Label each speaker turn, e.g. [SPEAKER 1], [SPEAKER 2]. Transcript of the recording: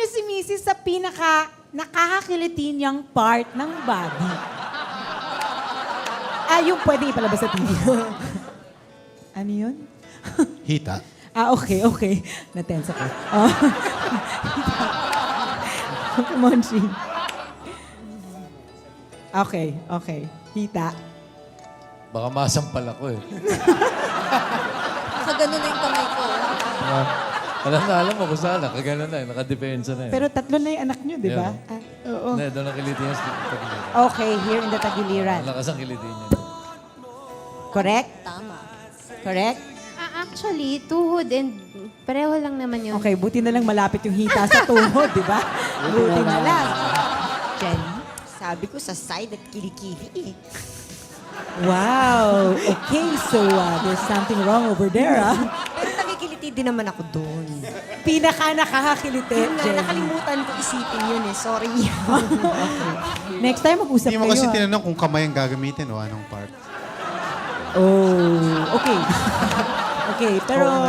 [SPEAKER 1] niyo si Mrs. sa pinaka nakakakiliti niyang part ng body? Yung pwede ipalabas sa TV. Ano yun?
[SPEAKER 2] Hita.
[SPEAKER 1] Okay. Natense ako. Oh. Come on, Shin. Okay. Hita.
[SPEAKER 3] Baka masampal ako eh.
[SPEAKER 4] Nakaganon na yung kamay ko.
[SPEAKER 3] Alam mo kung saan. Nakaganon na eh. Nakadepensa na eh.
[SPEAKER 1] Pero tatlo na yung anak niyo, di ba?
[SPEAKER 3] Yeah.
[SPEAKER 1] Oo.
[SPEAKER 3] Hindi, doon nakiliti niya sa tagiliran.
[SPEAKER 1] Okay, here in the Tagiliran.
[SPEAKER 3] Malakas ang kiliti niya.
[SPEAKER 1] Correct?
[SPEAKER 4] Tama.
[SPEAKER 1] Correct?
[SPEAKER 5] Actually, tuhod and pareho lang naman yung...
[SPEAKER 1] Okay, buti na lang malapit yung hita sa tuhod, di ba? Buti na lang.
[SPEAKER 4] Jenny, sabi ko sa side at kilikili eh.
[SPEAKER 1] Wow. Okay, so there's something wrong over there, ah.
[SPEAKER 4] Pero nakikiliti din naman ako doon.
[SPEAKER 1] Pinaka nakakakiliti,
[SPEAKER 4] Yun nga,
[SPEAKER 1] Jenny.
[SPEAKER 4] nakalimutan ko isipin yun eh. Sorry.
[SPEAKER 1] Next time, mag-usap
[SPEAKER 2] Hindi mo
[SPEAKER 1] kayo,
[SPEAKER 2] kasi
[SPEAKER 1] ah.
[SPEAKER 2] tinanong kung kamay ang gagamitin o anong part.
[SPEAKER 1] Oh, okay. Okay, pero...